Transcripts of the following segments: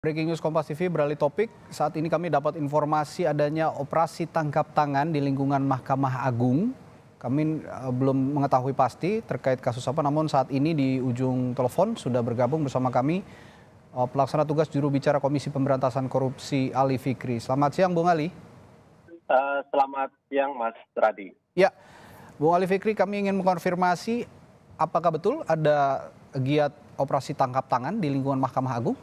Breaking News Kompas TV beralih topik. Saat ini kami dapat informasi adanya operasi tangkap tangan di lingkungan Mahkamah Agung. Kami belum mengetahui pasti terkait kasus apa, namun saat ini di ujung telepon sudah bergabung bersama kami pelaksana tugas juru bicara Komisi Pemberantasan Korupsi Ali Fikri. Selamat siang, Bung Ali. Selamat siang, Mas Radi. Ya, Bung Ali Fikri, kami ingin mengkonfirmasi apakah betul ada giat operasi tangkap tangan di lingkungan Mahkamah Agung?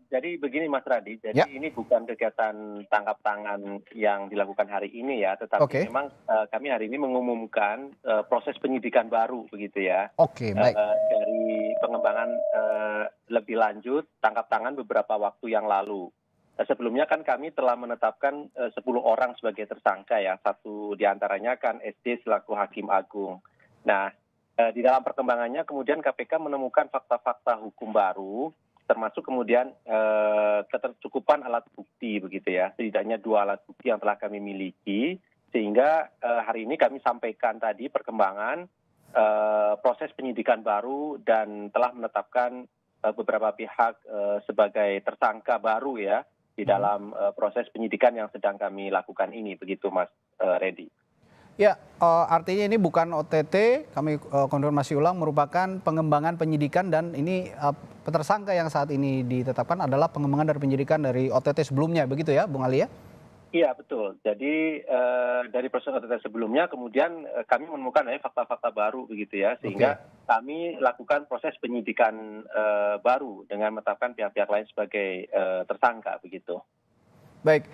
Jadi begini, Mas Radi, jadi ini bukan kegiatan tangkap tangan yang dilakukan hari ini ya, tetapi memang kami hari ini mengumumkan proses penyidikan baru begitu ya. Baik. Dari pengembangan lebih lanjut tangkap tangan beberapa waktu yang lalu. Sebelumnya kan kami telah menetapkan 10 orang sebagai tersangka ya, satu diantaranya kan SD selaku Hakim Agung. Nah, di dalam perkembangannya kemudian KPK menemukan fakta-fakta hukum baru, termasuk kemudian ketercukupan alat bukti begitu ya, setidaknya 2 alat bukti yang telah kami miliki, sehingga hari ini kami sampaikan tadi perkembangan proses penyidikan baru dan telah menetapkan beberapa pihak sebagai tersangka baru ya di dalam proses penyidikan yang sedang kami lakukan ini, begitu Mas Redi. Ya, artinya ini bukan OTT, kami konfirmasi ulang, merupakan pengembangan penyidikan dan ini tersangka yang saat ini ditetapkan adalah pengembangan dari penyidikan dari OTT sebelumnya, begitu ya Bung Ali ya? Iya betul, jadi dari proses OTT sebelumnya kemudian kami menemukan fakta-fakta baru begitu ya, sehingga kami lakukan proses penyidikan baru dengan menetapkan pihak-pihak lain sebagai tersangka begitu. Baik.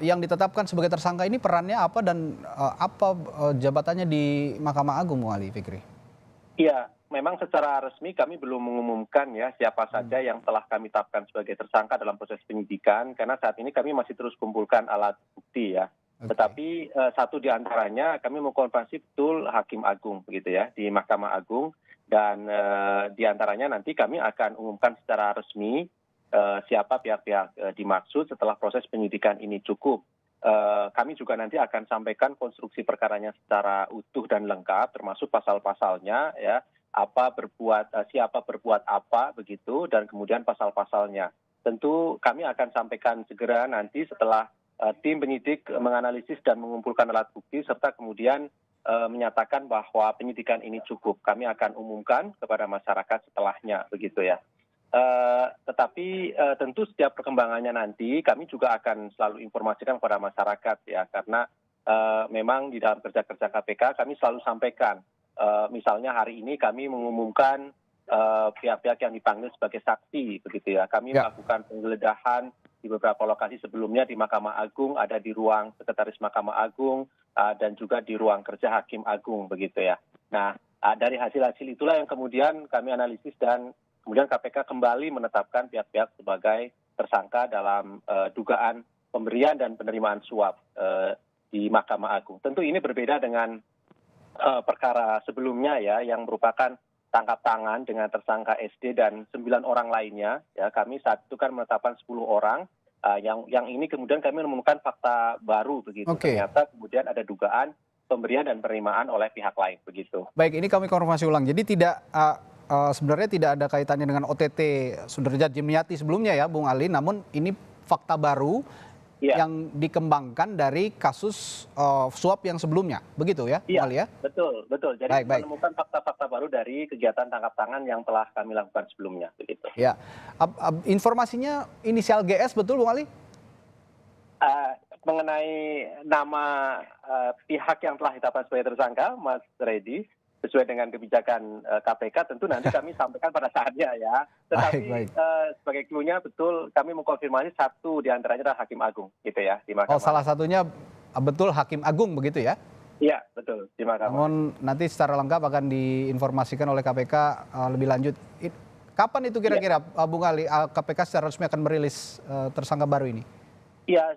Yang ditetapkan sebagai tersangka ini perannya apa dan apa jabatannya di Mahkamah Agung, Bung Ali Fikri? Iya, memang secara resmi kami belum mengumumkan ya siapa saja yang telah kami tetapkan sebagai tersangka dalam proses penyidikan, karena saat ini kami masih terus kumpulkan alat bukti ya. Tetapi satu di antaranya kami mengkonfirmasi betul Hakim Agung begitu ya di Mahkamah Agung, dan di antaranya nanti kami akan umumkan secara resmi siapa pihak-pihak dimaksud setelah proses penyidikan ini cukup. Kami juga nanti akan sampaikan konstruksi perkaranya secara utuh dan lengkap, termasuk pasal-pasalnya ya, siapa berbuat apa begitu, dan kemudian pasal-pasalnya. Tentu kami akan sampaikan segera nanti setelah tim penyidik menganalisis dan mengumpulkan alat bukti serta kemudian menyatakan bahwa penyidikan ini cukup. Kami akan umumkan kepada masyarakat setelahnya begitu ya. Tetapi tentu setiap perkembangannya nanti kami juga akan selalu informasikan kepada masyarakat ya, karena memang di dalam kerja-kerja KPK kami selalu sampaikan, misalnya hari ini kami mengumumkan pihak-pihak yang dipanggil sebagai saksi begitu ya. Kami melakukan penggeledahan di beberapa lokasi sebelumnya di Mahkamah Agung, ada di ruang Sekretaris Mahkamah Agung dan juga di ruang kerja Hakim Agung begitu ya. Nah, dari hasil-hasil itulah yang kemudian kami analisis dan kemudian KPK kembali menetapkan pihak-pihak sebagai tersangka dalam dugaan pemberian dan penerimaan suap di Mahkamah Agung. Tentu ini berbeda dengan perkara sebelumnya ya, yang merupakan tangkap tangan dengan tersangka SD dan 9 orang lainnya. Ya, kami saat itu kan menetapkan 10 orang. Yang ini kemudian kami menemukan fakta baru begitu. Ternyata kemudian ada dugaan pemberian dan penerimaan oleh pihak lain begitu. Baik, ini kami konfirmasi ulang. Jadi tidak sebenarnya tidak ada kaitannya dengan OTT Sudrajat Jimniati sebelumnya ya Bung Ali, namun ini fakta baru yang dikembangkan dari kasus suap yang sebelumnya, begitu ya Bung Ali ya? Betul. Jadi menemukan fakta-fakta baru dari kegiatan tangkap tangan yang telah kami lakukan sebelumnya, begitu. Ya, informasinya inisial GS betul Bung Ali? Mengenai nama pihak yang telah ditetapkan sebagai tersangka, Mas Redi, sesuai dengan kebijakan KPK tentu nanti kami sampaikan pada saatnya ya. Tetapi sebagai clue-nya betul kami mengkonfirmasi satu diantaranya adalah Hakim Agung gitu ya di Mahkamah. Salah satunya betul Hakim Agung begitu ya? Iya betul di Mahkamah. Namun nanti secara lengkap akan diinformasikan oleh KPK lebih lanjut. Kapan itu kira-kira Bung Ali KPK secara resmi akan merilis tersangka baru ini? Ya,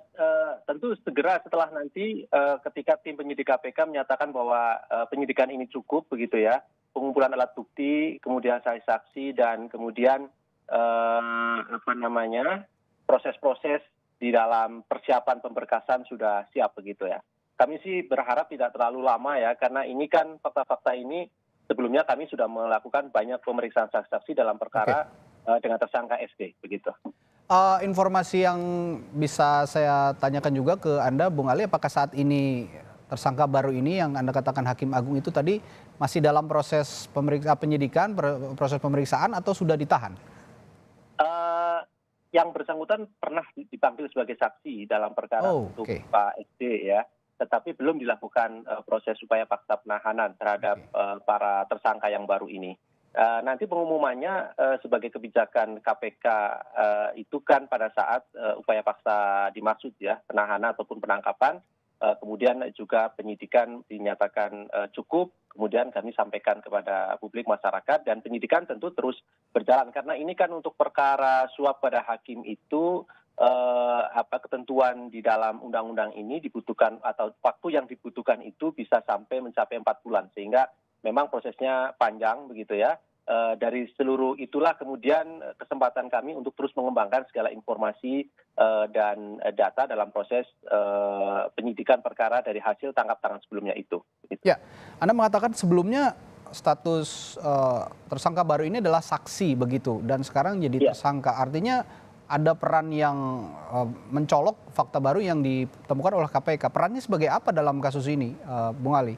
tentu segera setelah nanti ketika tim penyidik KPK menyatakan bahwa penyidikan ini cukup begitu ya, pengumpulan alat bukti, kemudian saksi-saksi dan kemudian proses-proses di dalam persiapan pemberkasan sudah siap begitu ya. Kami sih berharap tidak terlalu lama ya, karena ini kan fakta-fakta ini sebelumnya kami sudah melakukan banyak pemeriksaan saksi-saksi dalam perkara dengan tersangka SD begitu. Informasi yang bisa saya tanyakan juga ke Anda, Bung Ali, apakah saat ini tersangka baru ini yang Anda katakan Hakim Agung itu tadi masih dalam proses penyidikan, proses pemeriksaan atau sudah ditahan? Eh, yang bersangkutan pernah dipanggil sebagai saksi dalam perkara Oh, untuk oke. Pak SD ya, tetapi belum dilakukan proses upaya paksa penahanan terhadap Oke. para tersangka yang baru ini. Nanti pengumumannya sebagai kebijakan KPK itu kan pada saat upaya paksa dimaksud ya, penahanan ataupun penangkapan, kemudian juga penyidikan dinyatakan cukup, kemudian kami sampaikan kepada publik masyarakat dan penyidikan tentu terus berjalan karena ini kan untuk perkara suap pada hakim itu ketentuan di dalam undang-undang ini dibutuhkan atau waktu yang dibutuhkan itu bisa sampai mencapai 4 bulan sehingga memang prosesnya panjang begitu ya. Dari seluruh itulah kemudian kesempatan kami untuk terus mengembangkan segala informasi dan data dalam proses penyidikan perkara dari hasil tangkap tangan sebelumnya itu. Ya, Anda mengatakan sebelumnya status tersangka baru ini adalah saksi begitu dan sekarang jadi Ya. tersangka. Artinya ada peran yang mencolok fakta baru yang ditemukan oleh KPK. Perannya sebagai apa dalam kasus ini, Bung Ali?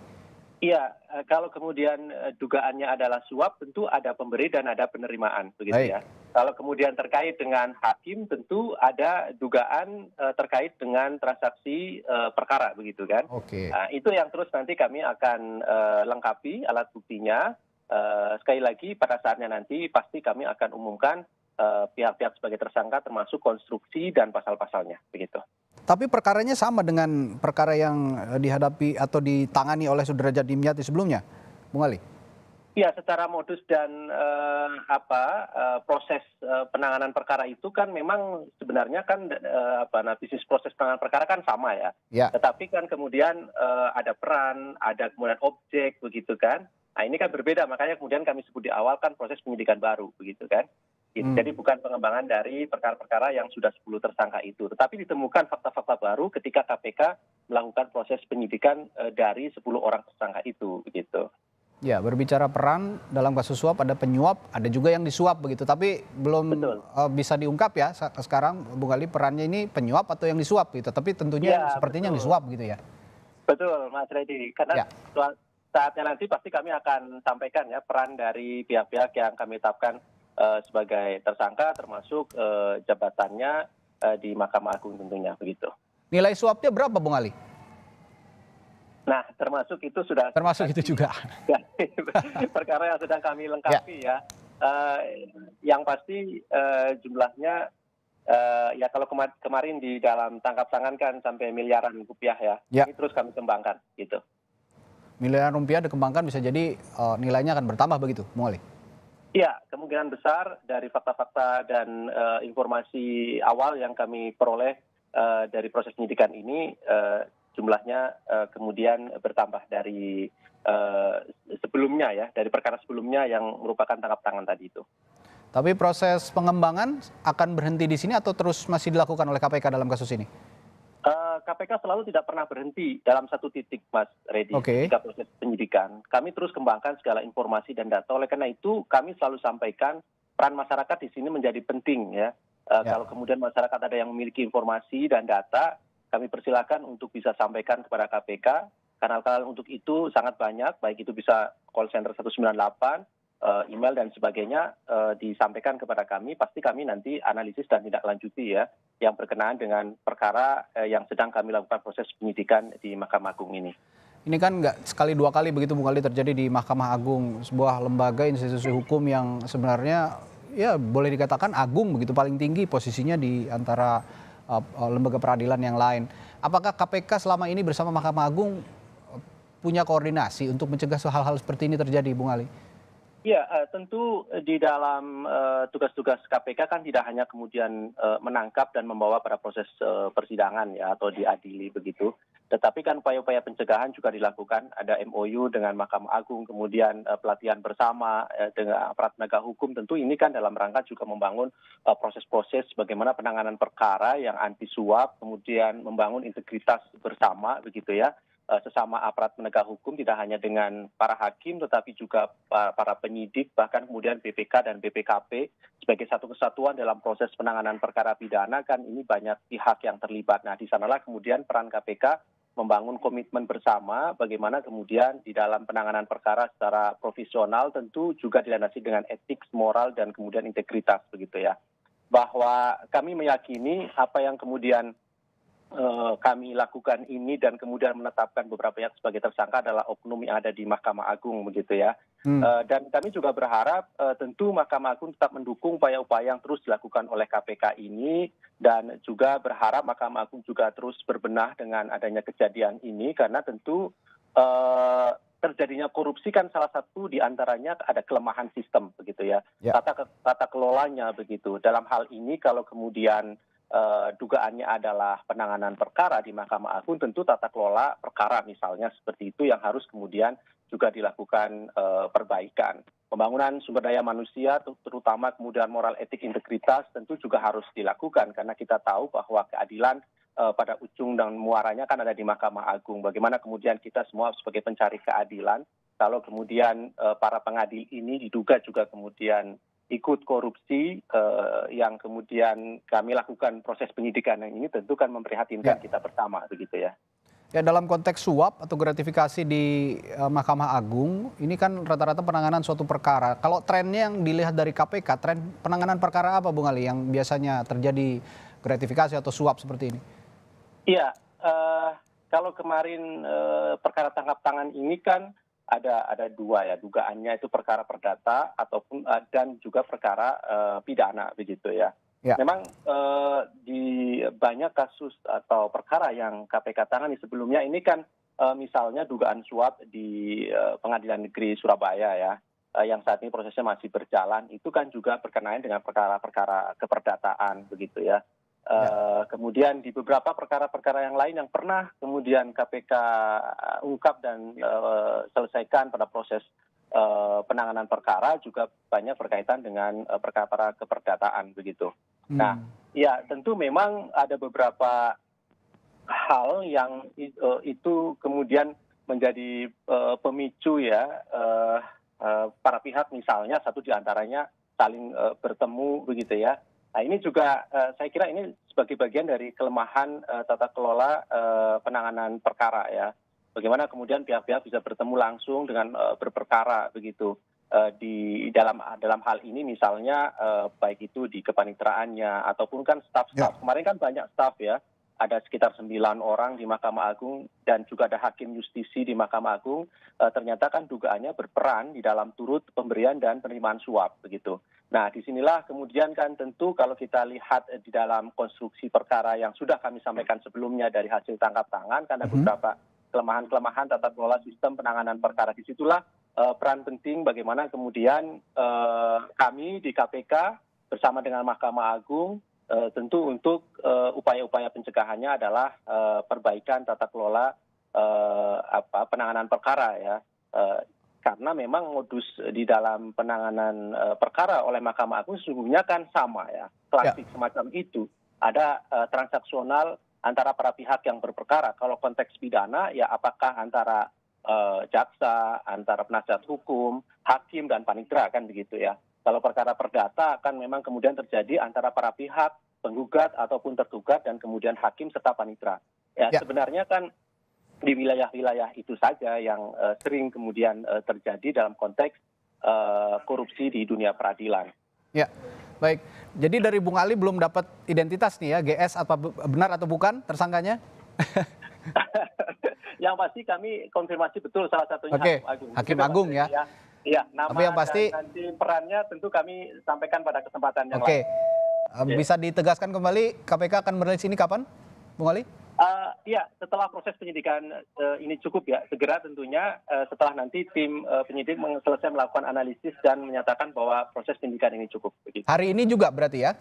Iya, kalau kemudian dugaannya adalah suap, tentu ada pemberi dan ada penerimaan, begitu Baik. ya. Kalau kemudian terkait dengan hakim, tentu ada dugaan terkait dengan transaksi perkara, begitu kan. Oke. Itu yang terus nanti kami akan lengkapi alat buktinya. Sekali lagi pada saatnya nanti pasti kami akan umumkan pihak-pihak sebagai tersangka termasuk konstruksi dan pasal-pasalnya, begitu. Tapi perkaranya sama dengan perkara yang dihadapi atau ditangani oleh Sudrajat Dimyati sebelumnya, Bung Ali? Iya, secara modus dan proses penanganan perkara itu kan memang sebenarnya kan bisnis proses penanganan perkara kan sama ya. Ya. Tetapi kan kemudian ada peran, ada kemudian objek begitu kan. Nah ini kan berbeda, makanya kemudian kami sebut di awal kan proses penyidikan baru begitu kan. Jadi bukan pengembangan dari perkara-perkara yang sudah 10 tersangka itu. Tetapi ditemukan fakta-fakta baru ketika KPK melakukan proses penyidikan dari 10 orang tersangka itu begitu. Ya, berbicara peran dalam kasus suap ada penyuap, ada juga yang disuap begitu. Tapi belum Betul. bisa diungkap ya sekarang, Bung Ali, perannya ini penyuap atau yang disuap gitu. Tapi tentunya Ya, sepertinya yang betul. disuap gitu ya. Betul, Mas Reddy. Karena Ya. saatnya nanti pasti kami akan sampaikan ya peran dari pihak-pihak yang kami tetapkan sebagai tersangka, termasuk jabatannya di Mahkamah Agung tentunya begitu. Nilai suapnya berapa, Bung Ali? Nah, termasuk itu sudah Termasuk itu juga. perkara yang sedang kami lengkapi ya. Yang pasti jumlahnya ya kalau kemarin di dalam tangkap tangan kan sampai miliaran rupiah ya. Ya. Ini terus kami kembangkan gitu. Miliaran rupiah dikembangkan bisa jadi nilainya akan bertambah begitu, Bung Ali? Iya, kemungkinan besar dari fakta-fakta dan informasi awal yang kami peroleh dari proses penyidikan ini jumlahnya kemudian bertambah dari sebelumnya ya, dari perkara sebelumnya yang merupakan tangkap tangan tadi itu. Tapi proses pengembangan akan berhenti di sini atau terus masih dilakukan oleh KPK dalam kasus ini? KPK selalu tidak pernah berhenti dalam satu titik, Mas Reddy, Oke. ketika proses penyidikan. Kami terus kembangkan segala informasi dan data. Oleh karena itu, kami selalu sampaikan peran masyarakat di sini menjadi penting ya. Kalau kemudian masyarakat ada yang memiliki informasi dan data, kami persilakan untuk bisa sampaikan kepada KPK. Kanal-kanal untuk itu sangat banyak, baik itu bisa call center 198, email dan sebagainya disampaikan kepada kami. Pasti kami nanti analisis dan tindak lanjuti ya, yang berkenaan dengan perkara yang sedang kami lakukan proses penyidikan di Mahkamah Agung ini. Ini kan nggak sekali dua kali begitu, Bung Ali, terjadi di Mahkamah Agung, sebuah lembaga institusi hukum yang sebenarnya ya boleh dikatakan agung begitu, paling tinggi posisinya di antara lembaga peradilan yang lain. Apakah KPK selama ini bersama Mahkamah Agung punya koordinasi untuk mencegah hal-hal seperti ini terjadi, Bung Ali? Ya, tentu di dalam tugas-tugas KPK kan tidak hanya kemudian menangkap dan membawa pada proses persidangan ya atau diadili begitu, tetapi kan upaya-upaya pencegahan juga dilakukan. Ada MOU dengan Mahkamah Agung, kemudian pelatihan bersama dengan aparat penegak hukum. Tentu ini kan dalam rangka juga membangun proses-proses bagaimana penanganan perkara yang anti suap, kemudian membangun integritas bersama begitu ya. sesama aparat penegak hukum, tidak hanya dengan para hakim tetapi juga para penyidik, bahkan kemudian BPK dan BPKP sebagai satu kesatuan dalam proses penanganan perkara pidana, kan ini banyak pihak yang terlibat. Nah, di sanalah kemudian peran KPK membangun komitmen bersama bagaimana kemudian di dalam penanganan perkara secara profesional tentu juga dilandasi dengan etik, moral, dan kemudian integritas begitu ya. Bahwa kami meyakini apa yang kemudian kami lakukan ini dan kemudian menetapkan beberapa pihak sebagai tersangka adalah oknum yang ada di Mahkamah Agung begitu ya. Dan kami juga berharap tentu Mahkamah Agung tetap mendukung upaya-upaya yang terus dilakukan oleh KPK ini, dan juga berharap Mahkamah Agung juga terus berbenah dengan adanya kejadian ini, karena tentu terjadinya korupsi kan salah satu diantaranya ada kelemahan sistem begitu ya, tata kelolanya begitu. Dalam hal ini kalau kemudian dugaannya adalah penanganan perkara di Mahkamah Agung, tentu tata kelola perkara misalnya seperti itu yang harus kemudian juga dilakukan perbaikan. Pembangunan sumber daya manusia, terutama kemudian moral, etik, integritas tentu juga harus dilakukan, karena kita tahu bahwa keadilan pada ujung dan muaranya kan ada di Mahkamah Agung. Bagaimana kemudian kita semua sebagai pencari keadilan, kalau kemudian para pengadil ini diduga juga kemudian ikut korupsi yang kemudian kami lakukan proses penyidikan yang ini, tentu kan memprihatinkan kita bersama begitu ya. Ya, dalam konteks suap atau gratifikasi di Mahkamah Agung, ini kan rata-rata penanganan suatu perkara. Kalau trennya yang dilihat dari KPK, tren penanganan perkara apa Bung Ali yang biasanya terjadi gratifikasi atau suap seperti ini? Iya, kalau kemarin perkara tangkap tangan ini kan ada dua ya, dugaannya itu perkara perdata ataupun dan juga perkara pidana begitu ya. Memang di banyak kasus atau perkara yang KPK tangani sebelumnya ini kan misalnya dugaan suap di Pengadilan Negeri Surabaya ya, yang saat ini prosesnya masih berjalan, itu kan juga berkenaan dengan perkara-perkara keperdataan begitu ya. Kemudian di beberapa perkara-perkara yang lain yang pernah kemudian KPK ungkap dan selesaikan pada proses penanganan perkara juga banyak berkaitan dengan perkara keperdataan begitu. Nah, ya tentu memang ada beberapa hal yang itu kemudian menjadi pemicu ya, para pihak misalnya satu diantaranya saling bertemu begitu ya. Nah, ini juga saya kira ini sebagai bagian dari kelemahan tata kelola penanganan perkara ya. Bagaimana kemudian pihak-pihak bisa bertemu langsung dengan berperkara begitu. Di dalam hal ini misalnya baik itu di kepanitraannya ataupun kan staf-staf. Kemarin kan banyak staf ya. Ada sekitar 9 orang di Mahkamah Agung dan juga ada hakim justisi di Mahkamah Agung. Ternyata kan dugaannya berperan di dalam turut pemberian dan penerimaan suap begitu. Nah, disinilah kemudian kan tentu kalau kita lihat di dalam konstruksi perkara yang sudah kami sampaikan sebelumnya dari hasil tangkap tangan, karena beberapa kelemahan-kelemahan tata kelola sistem penanganan perkara. Disitulah peran penting bagaimana kemudian kami di KPK bersama dengan Mahkamah Agung tentu untuk upaya-upaya pencegahannya adalah perbaikan tata kelola penanganan perkara ya. Karena memang modus di dalam penanganan perkara oleh Mahkamah Agung sesungguhnya kan sama ya, klasik semacam itu. Ada transaksional antara para pihak yang berperkara. Kalau konteks pidana ya apakah antara jaksa, antara penasihat hukum, hakim dan panitera kan begitu ya. Kalau perkara perdata kan memang kemudian terjadi antara para pihak penggugat ataupun tergugat dan kemudian hakim serta panitera. Ya sebenarnya kan di wilayah-wilayah itu saja yang sering kemudian terjadi dalam konteks korupsi di dunia peradilan. Ya, baik. Jadi dari Bung Ali belum dapat identitas nih ya, GS apa benar atau bukan tersangkanya? Yang pasti kami konfirmasi betul salah satunya Hakim Agung. Hakim Agung ya. Iya, nama tapi yang pasti dan nanti perannya tentu kami sampaikan pada kesempatan yang lain. Bisa ditegaskan kembali KPK akan merilis ini kapan, Bung Ali? Iya, setelah proses penyidikan ini cukup ya, segera tentunya setelah nanti tim penyidik selesai melakukan analisis dan menyatakan bahwa proses penyidikan ini cukup. Begitu. Hari ini juga berarti ya?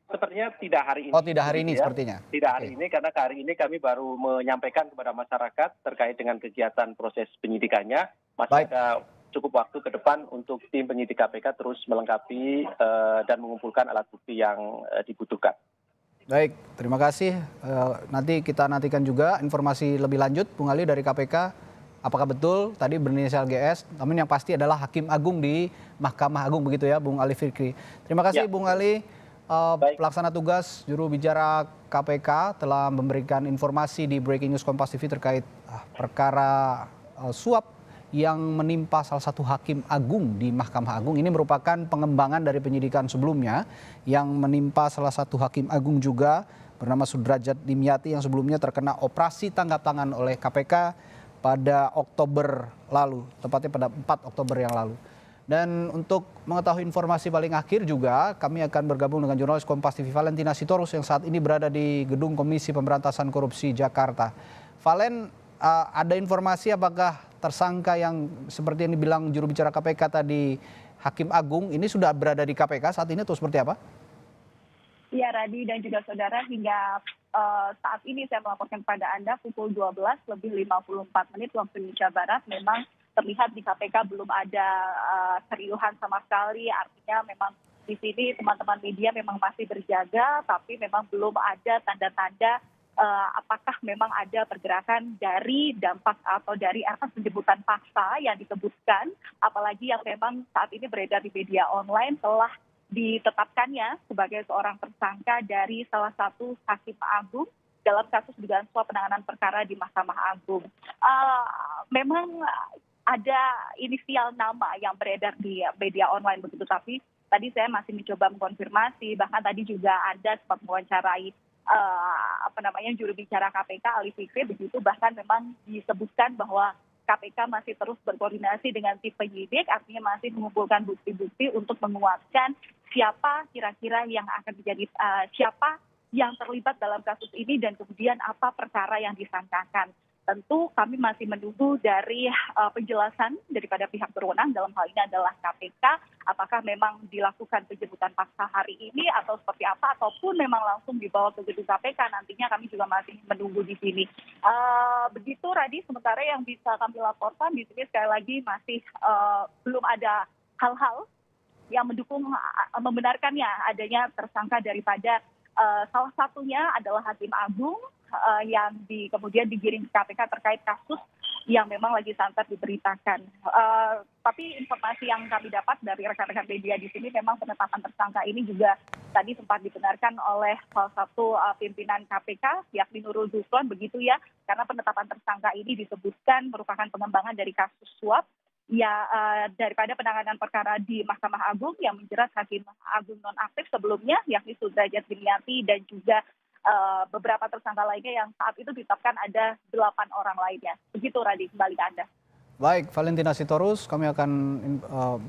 Sepertinya tidak hari ini. Oh, tidak hari ini ya? Sepertinya? Tidak hari ini, karena hari ini kami baru menyampaikan kepada masyarakat terkait dengan kegiatan proses penyidikannya. Masih ada cukup waktu ke depan untuk tim penyidik KPK terus melengkapi dan mengumpulkan alat bukti yang dibutuhkan. Baik, terima kasih. Nanti kita nantikan juga informasi lebih lanjut, Bung Ali dari KPK. Apakah betul tadi berinisial GS, namun yang pasti adalah Hakim Agung di Mahkamah Agung begitu ya, Bung Ali Fikri. Terima kasih Ya, Bung Ali, baik. pelaksana tugas juru bicara KPK telah memberikan informasi di Breaking News Kompas TV terkait perkara suap yang menimpa salah satu hakim agung di Mahkamah Agung. Ini merupakan pengembangan dari penyidikan sebelumnya yang menimpa salah satu hakim agung juga bernama Sudrajat Dimyati yang sebelumnya terkena operasi tangkap tangan oleh KPK pada Oktober lalu, tepatnya pada 4 Oktober yang lalu. Dan untuk mengetahui informasi paling akhir juga, kami akan bergabung dengan jurnalis Kompas TV Valentina Sitorus yang saat ini berada di Gedung Komisi Pemberantasan Korupsi Jakarta. Valen, ada informasi apakah tersangka yang seperti yang dibilang juru bicara KPK tadi, Hakim Agung, ini sudah berada di KPK saat ini atau seperti apa? Ya, Radi dan juga saudara, hingga saat ini saya melaporkan kepada Anda pukul 12:54 waktu Indonesia Barat, memang terlihat di KPK belum ada keriuhan sama sekali. Artinya memang di sini teman-teman media memang masih berjaga, tapi memang belum ada tanda-tanda apakah memang ada pergerakan dari dampak atau dari efek penjemputan paksa yang disebutkan, apalagi yang memang saat ini beredar di media online telah ditetapkannya sebagai seorang tersangka dari salah satu hakim agung dalam kasus dugaan suap penanganan perkara di Mahkamah Agung. Memang ada inisial nama yang beredar di media online begitu, tapi tadi saya masih mencoba mengkonfirmasi, bahkan tadi juga Anda sempat mewawancarai juru bicara KPK Ali Fikri begitu, bahkan memang disebutkan bahwa KPK masih terus berkoordinasi dengan tim penyidik, artinya masih mengumpulkan bukti-bukti untuk menguatkan siapa kira-kira yang akan menjadi siapa yang terlibat dalam kasus ini dan kemudian apa perkara yang disangkakan. Tentu kami masih menunggu dari penjelasan daripada pihak berwenang, dalam hal ini adalah KPK, apakah memang dilakukan penjemputan paksa hari ini atau seperti apa, ataupun memang langsung dibawa ke gedung KPK. Nantinya kami juga masih menunggu di sini. Begitu, Radi, sementara yang bisa kami laporkan di sini sekali lagi masih belum ada hal-hal yang mendukung membenarkannya adanya tersangka daripada salah satunya adalah Hakim Agung yang kemudian digiring ke KPK terkait kasus yang memang lagi santer diberitakan. Tapi informasi yang kami dapat dari rekan-rekan media di sini, memang penetapan tersangka ini juga tadi sempat dibenarkan oleh salah satu pimpinan KPK, yakni Nurul Gufron, begitu ya, karena penetapan tersangka ini disebutkan merupakan pengembangan dari kasus suap ya daripada penanganan perkara di Mahkamah Agung yang menjerat Hakim Agung nonaktif sebelumnya, yakni Sudrajat Dimyati dan juga beberapa tersangka lainnya yang saat itu ditetapkan ada 8 orang lainnya. Begitu, Radi, kembali ke Anda. Baik, Valentina Sitorus, kami akan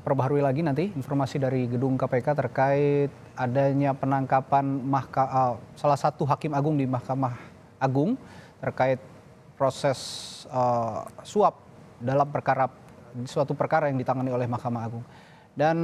perbaharui lagi nanti informasi dari gedung KPK terkait adanya penangkapan salah satu hakim agung di Mahkamah Agung terkait proses suap dalam suatu perkara yang ditangani oleh Mahkamah Agung. Dan